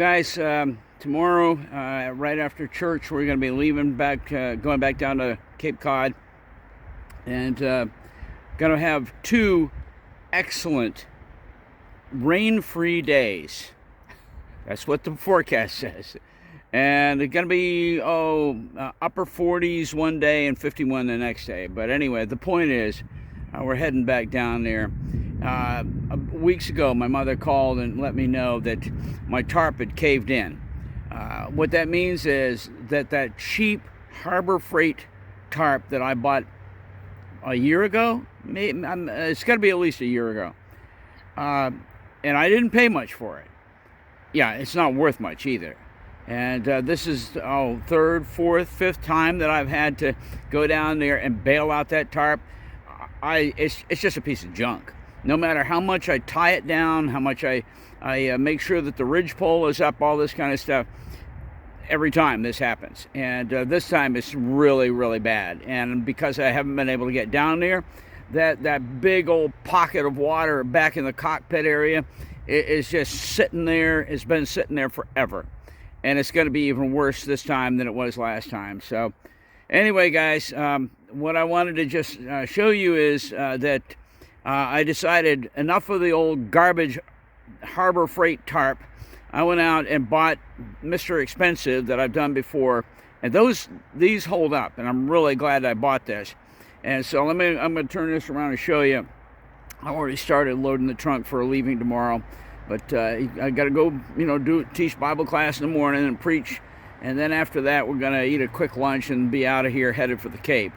Guys, tomorrow, right after church, we're going to be leaving back, going back down to Cape Cod, and going to have two excellent rain-free days. That's what the forecast says. And it's going to be, upper 40s one day and 51 the next day. But anyway, the point is, we're heading back down there. Weeks ago, my mother called and let me know that my tarp had caved in. What that means is that cheap Harbor Freight tarp that I bought a year ago, it's got to be at least a year ago, and I didn't pay much for it. Yeah, it's not worth much either. And this is third, fourth, fifth time that I've had to go down there and bail out that tarp. It's just a piece of junk. No matter how much I tie it down, how much I make sure that the ridge pole is up, all this kind of stuff, every time this happens. And this time it's really, really bad. And because I haven't been able to get down there, that big old pocket of water back in the cockpit area is just sitting there. It's been sitting there forever. And it's going to be even worse this time than it was last time. So anyway, guys, what I wanted to just show you is that I decided enough of the old garbage Harbor Freight tarp. I went out and bought Mr. Expensive that I've done before, and these hold up, and I'm really glad I bought this. And so I'm going to turn this around and show you. I already started loading the trunk for leaving tomorrow, but I got to go, teach Bible class in the morning and preach, and then after that we're going to eat a quick lunch and be out of here, headed for the Cape.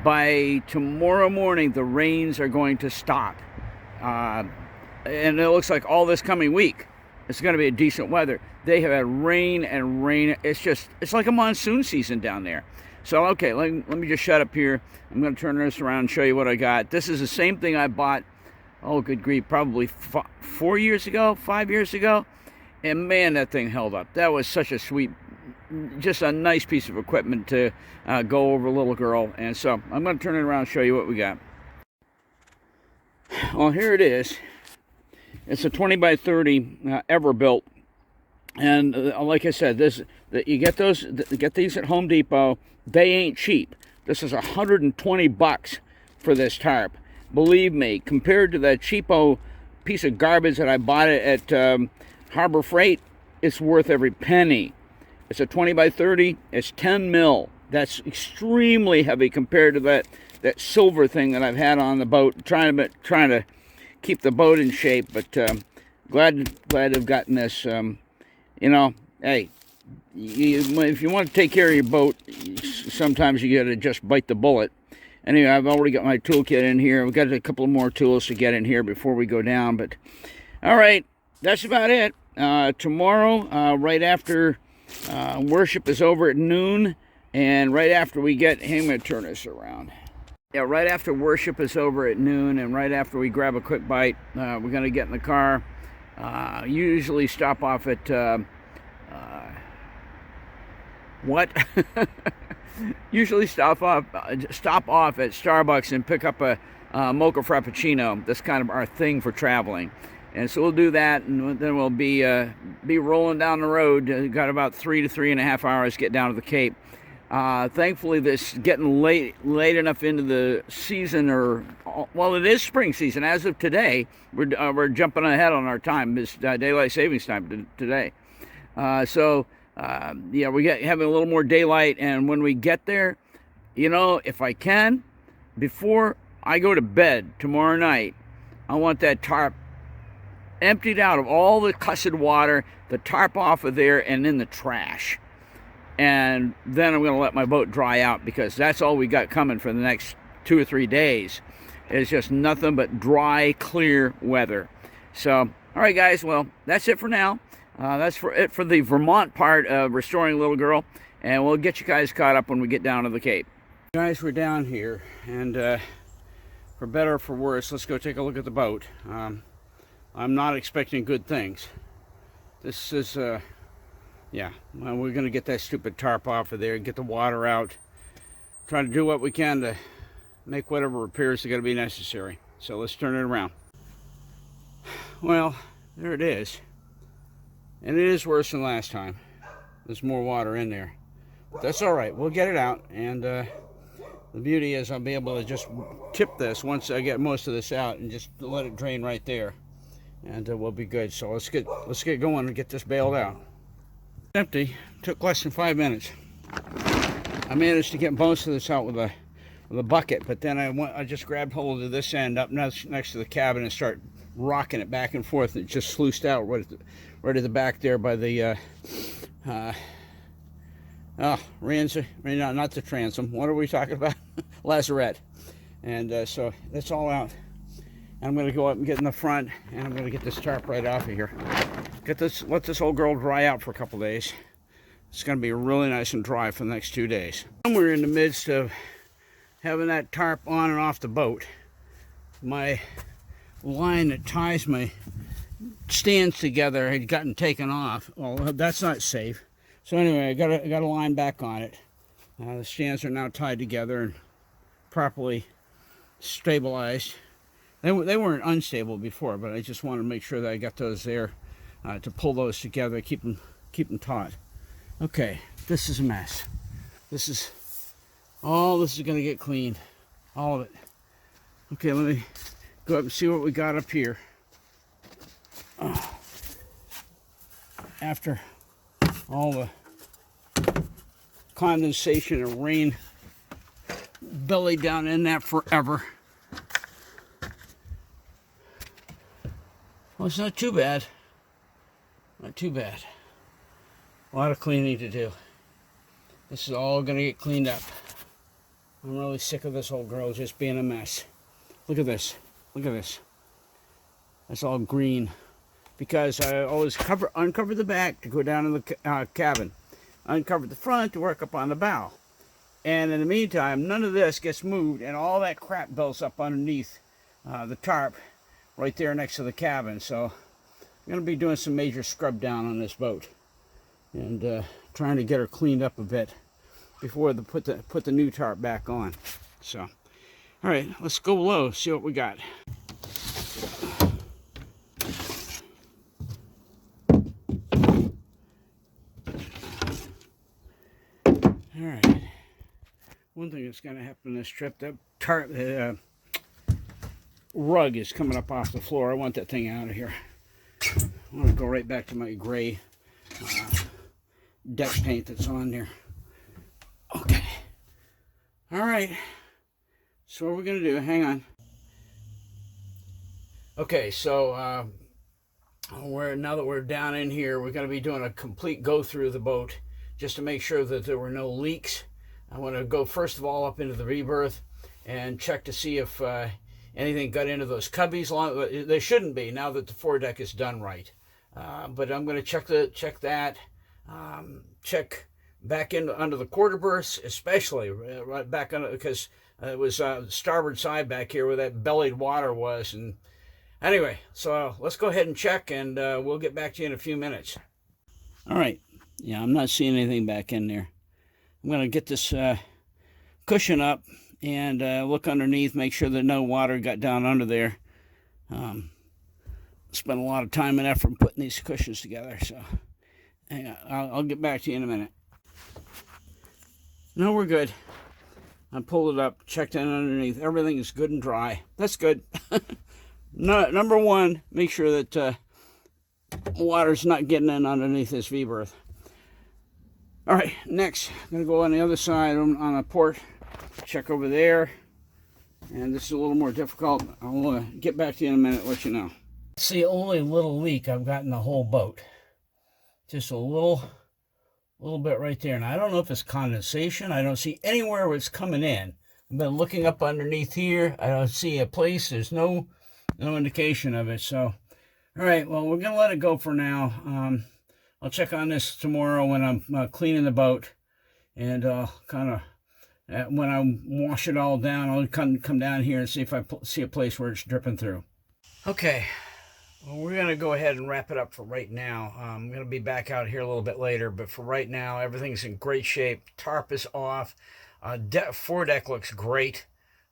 By tomorrow morning, the rains are going to stop. And it looks like all this coming week, it's going to be a decent weather. They have had rain and rain. It's like a monsoon season down there. So, okay, let me just shut up here. I'm going to turn this around and show you what I got. This is the same thing I bought, oh, good grief, probably 5 years ago. And man, that thing held up. That was such a sweet, just a nice piece of equipment to go over a little girl. And so I'm going to turn it around and show you what we got. Well, here it is. It's a 20 by 30 Everbuilt. And like I said, you get these at Home Depot. They ain't cheap. This is $120 for this tarp. Believe me, compared to that cheapo piece of garbage that I bought it at Harbor Freight, it's worth every penny. It's a 20 by 30. It's 10 mil. That's extremely heavy compared to that silver thing that I've had on the boat, trying to keep the boat in shape. But glad to have gotten this. Hey, if you want to take care of your boat, sometimes you got to just bite the bullet. Anyway, I've already got my toolkit in here. We've got a couple of more tools to get in here before we go down. But all right, that's about it. Tomorrow, right after worship is over at noon, and right after we get, hey, I'm going to turn this around. Yeah, right after worship is over at noon, and right after we grab a quick bite, we're going to get in the car. Usually stop off at usually stop off at Starbucks and pick up a mocha frappuccino. That's kind of our thing for traveling. And so we'll do that, and then we'll be rolling down the road. Got about 3 to 3.5 hours to get down to the Cape. Thankfully, this getting late enough into the season, well, it is spring season as of today. We're jumping ahead on our time. It's daylight savings time today. Yeah, having a little more daylight, and when we get there, if I can, before I go to bed tomorrow night, I want that tarp emptied out of all the cussed water, the tarp off of there, and in the trash. And then I'm going to let my boat dry out, because that's all we got coming for the next 2 or 3 days. It's just nothing but dry, clear weather. So, all right, guys, well, that's it for now. That's it for the Vermont part of Restoring Little Girl, and we'll get you guys caught up when we get down to the Cape. Guys, we're down here, and for better or for worse, let's go take a look at the boat. I'm not expecting good things. This is, yeah, well, we're going to get that stupid tarp off of there and get the water out. Try to do what we can to make whatever repairs are going to be necessary. So let's turn it around. Well, there it is. And it is worse than last time. There's more water in there. But that's all right. We'll get it out. And the beauty is I'll be able to just tip this once I get most of this out and just let it drain right there. And we'll be good. So let's get going and get this bailed out. Empty. Took less than 5 minutes. I managed to get most of this out with a bucket, but then I just grabbed hold of this end up next to the cabin and start rocking it back and forth. It just sluiced out right at the back there by the not the transom. What are we talking about? Lazarette. And so that's all out. I'm going to go up and get in the front, and I'm going to get this tarp right off of here. Let this old girl dry out for a couple days. It's going to be really nice and dry for the next 2 days. And we're in the midst of having that tarp on and off the boat. My line that ties my stands together had gotten taken off. Well, that's not safe. So anyway, I got a line back on it. The stands are now tied together and properly stabilized. They weren't unstable before, but I just wanted to make sure that I got those there to pull those together, keep them taut. Okay, this is a mess. All this is going to get cleaned, all of it. Okay, let me go up and see what we got up here. After all the condensation and rain bellied down in that forever. Well, it's not too bad. Not too bad. A lot of cleaning to do. This is all going to get cleaned up. I'm really sick of this old girl just being a mess. Look at this. Look at this. That's all green. Because I always uncover the back to go down in the cabin. Uncover the front to work up on the bow. And in the meantime, none of this gets moved, and all that crap builds up underneath the tarp right there next to the cabin. So I'm going to be doing some major scrub down on this boat. And trying to get her cleaned up a bit before put the new tarp back on. So, all right, let's go below, see what we got. All right. One thing that's going to happen this trip, that tarp, rug is coming up off the floor. I want that thing out of here. I want to go right back to my gray deck paint that's on there. Okay. All right. So what we're going to do, hang on. Okay, so now that we're down in here, we're going to be doing a complete go through the boat just to make sure that there were no leaks. I want to go first of all up into the rebirth and check to see if anything got into those cubbies. They shouldn't be now that the foredeck is done right. But I'm going to check that. Check back under the quarter berths, especially right back under, because it was starboard side back here where that bellied water was. And anyway, so let's go ahead and check, and we'll get back to you in a few minutes. All right. Yeah, I'm not seeing anything back in there. I'm going to get this cushion up and look underneath, make sure that no water got down under there. Spent a lot of time and effort putting these cushions together, so hang on, I'll get back to you in a minute. No, we're good. I pulled it up, checked in underneath. Everything is good and dry. That's good. No, number one, make sure that water's not getting in underneath this V-berth. All right, next, I'm going to go on the other side on a port, check over there. And this is a little more difficult. I'll get back to you in a minute and let you know. It's the only little leak I've got in the whole boat. Just a little bit right there. And I don't know if it's condensation. I don't see anywhere where it's coming in. I've been looking up underneath here. I don't see a place. There's no indication of it. So, all right, well, we're going to let it go for now. I'll check on this tomorrow when I'm cleaning the boat. And I'll kind of, when I wash it all down, I'll come down here and see if I see a place where it's dripping through. Okay. Well, we're going to go ahead and wrap it up for right now. I'm going to be back out here a little bit later, but for right now, everything's in great shape. Tarp is off. Foredeck looks great.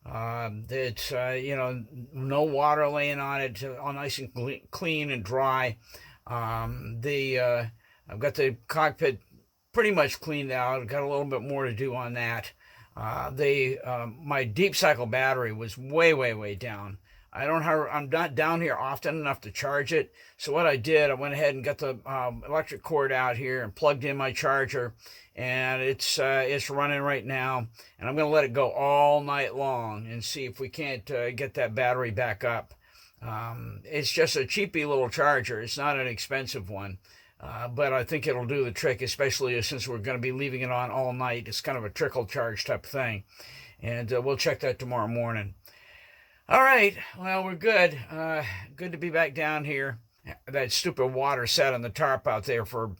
It's, no water laying on it, all nice and clean and dry. I've got the cockpit pretty much cleaned out. I've got a little bit more to do on that. My deep cycle battery was way down. I'm not down here often enough to charge it. So what I did, I went ahead and got the electric cord out here and plugged in my charger, and it's running right now. And I'm going to let it go all night long and see if we can't get that battery back up. It's just a cheapy little charger. It's not an expensive one. But I think it'll do the trick, especially since we're going to be leaving it on all night. It's kind of a trickle charge type thing. And we'll check that tomorrow morning. All right, well, we're good. Good to be back down here. That stupid water sat on the tarp out there for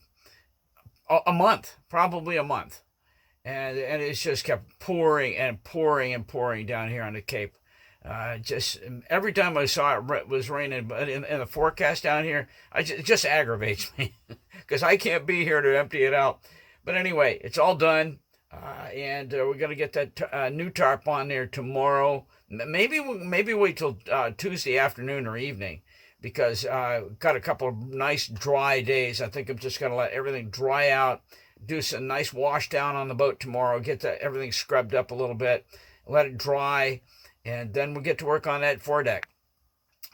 a month, probably a month. And it's just kept pouring and pouring and pouring down here on the Cape. Just every time I saw it was raining, but in the forecast down here, it just aggravates me because I can't be here to empty it out. But anyway, it's all done, and we're gonna get that new tarp on there tomorrow. Maybe wait till Tuesday afternoon or evening, because got a couple of nice dry days. I think I'm just gonna let everything dry out, do some nice wash down on the boat tomorrow, get everything scrubbed up a little bit, let it dry. And then we'll get to work on that foredeck.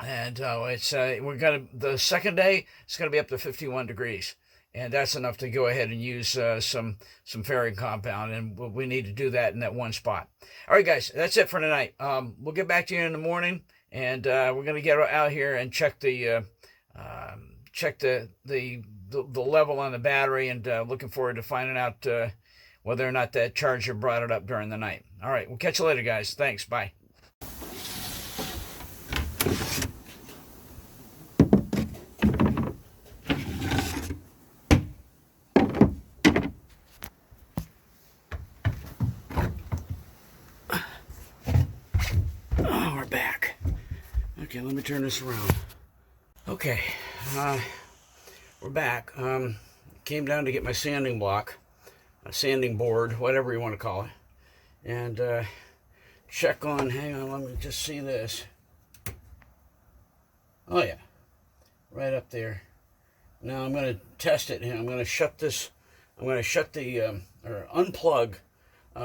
And the second day, it's gonna be up to 51 degrees. And that's enough to go ahead and use some fairing compound. And we need to do that in that one spot. All right, guys, that's it for tonight. We'll get back to you in the morning, and we're gonna get out here and check the level on the battery, and looking forward to finding out whether or not that charger brought it up during the night. All right, we'll catch you later, guys. Thanks. Bye. Back. Okay, let me turn this around. Okay, we're back. Came down to get my sanding block, a sanding board, whatever you want to call it, and check on. Hang on, let me just see this. Oh yeah, right up there. Now I'm going to test it, and I'm going to shut this. I'm going to shut the or unplug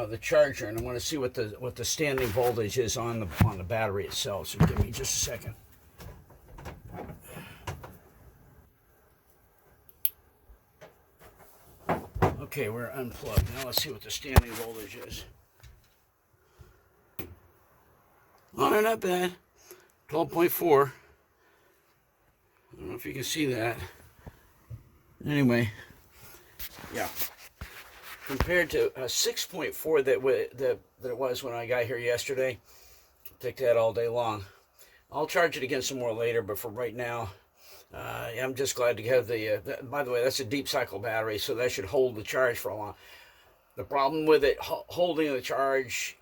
the charger, and I want to see what the standing voltage is on the battery itself. So give me just a second. Okay, we're unplugged. Now let's see what the standing voltage is. Oh, not bad. 12.4. I don't know if you can see that. Anyway, yeah. Compared to a 6.4 that it was when I got here yesterday. I'll take that all day long. I'll charge it again some more later, but for right now, I'm just glad to have by the way, that's a deep cycle battery, so that should hold the charge for a long. The problem with it holding the charge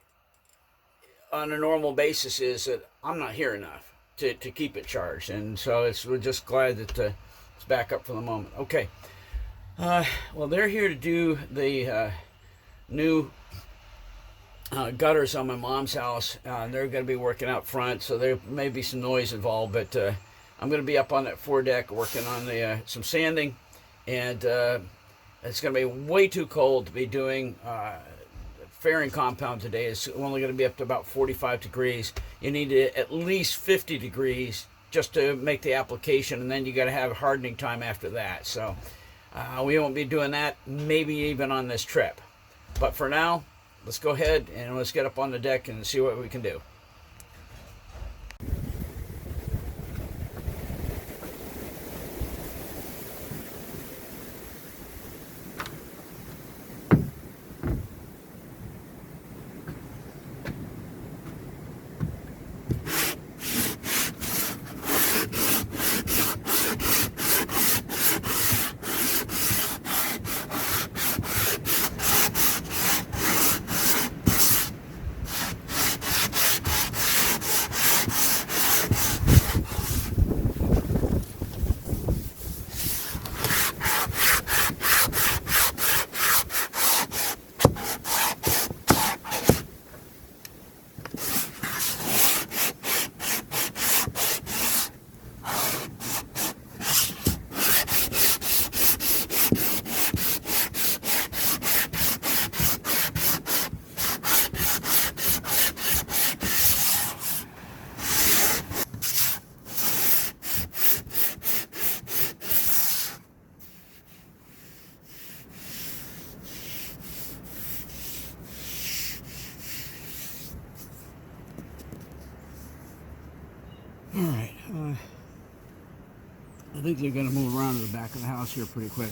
on a normal basis is that I'm not here enough to keep it charged, and so we're just glad that it's back up for the moment. Okay. Well, they're here to do the new gutters on my mom's house. They're going to be working out front, so there may be some noise involved, but I'm going to be up on that foredeck working on some sanding, and it's going to be way too cold to be doing fairing compound today. It's only going to be up to about 45 degrees. You need at least 50 degrees just to make the application, and then you got to have hardening time after that. So we won't be doing that, maybe even on this trip. But for now, let's go ahead and let's get up on the deck and see what we can do. Alright, I think they're going to move around to the back of the house here pretty quick.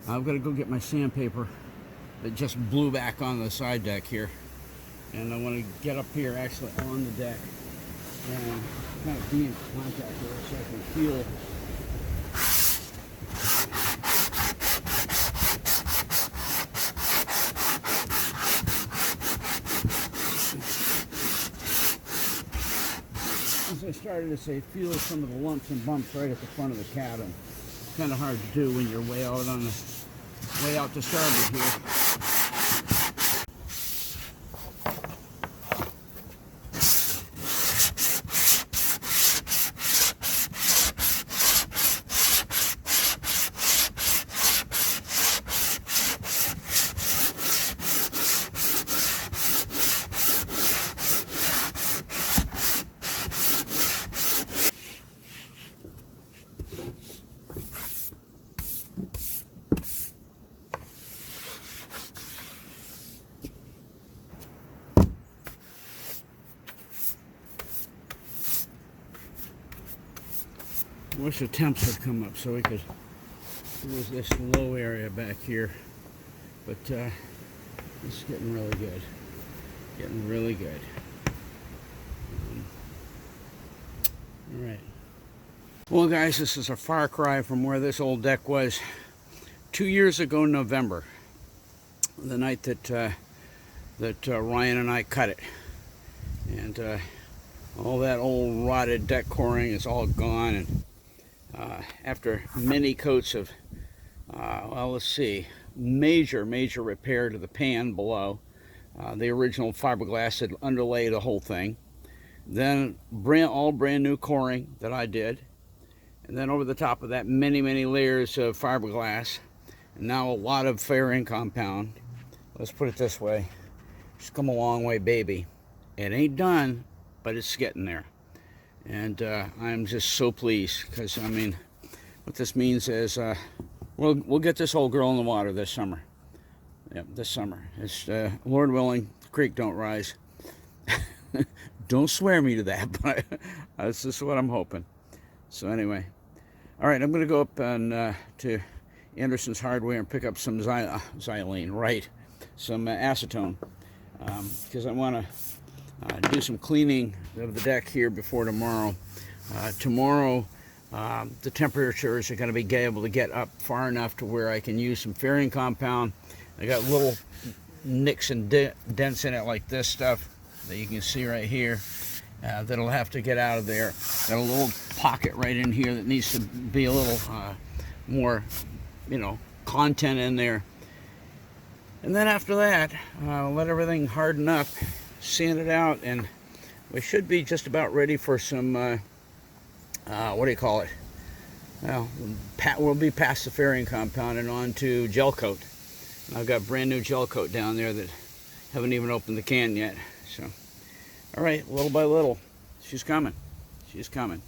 I've got to go get my sandpaper that just blew back on the side deck here. And I want to get up here actually on the deck and kind of be in contact with it so I can feel. As I started to say, feel some of the lumps and bumps right at the front of the cabin. It's kind of hard to do when you're way out to starboard here. I wish the temps would come up so we could use this low area back here, but it's getting really good. Getting really good. All right. Well, guys, this is a far cry from where this old deck was 2 years ago, November, the night that Ryan and I cut it, and all that old rotted deck coring is all gone. And after many coats of, well, let's see, major repair to the pan below, the original fiberglass had underlaid the whole thing. Then all brand new coring that I did, and then over the top of that, many layers of fiberglass, and now a lot of fairing compound. Let's put it this way: it's come a long way, baby. It ain't done, but it's getting there. And I'm just so pleased, because I mean, what this means is we'll get this old girl in the water this summer. Yep, this summer. It's Lord willing, the creek don't rise. Don't swear me to that, but that's just what I'm hoping. So anyway, all right, I'm going to go up and to Anderson's Hardware and pick up some xylene, right? Some acetone, because I want to do some cleaning of the deck here before tomorrow. Tomorrow, the temperatures are going to be able to get up far enough to where I can use some fairing compound. I got little nicks and dents in it like this stuff that you can see right here, that'll have to get out of there. Got a little pocket right in here that needs to be a little more, content in there. And then after that, let everything harden up, sand it out, and we should be just about ready for some, what do you call it? Well, we'll be past the fairing compound and on to gel coat. I've got brand new gel coat down there that haven't even opened the can yet. So, all right, little by little, she's coming. She's coming.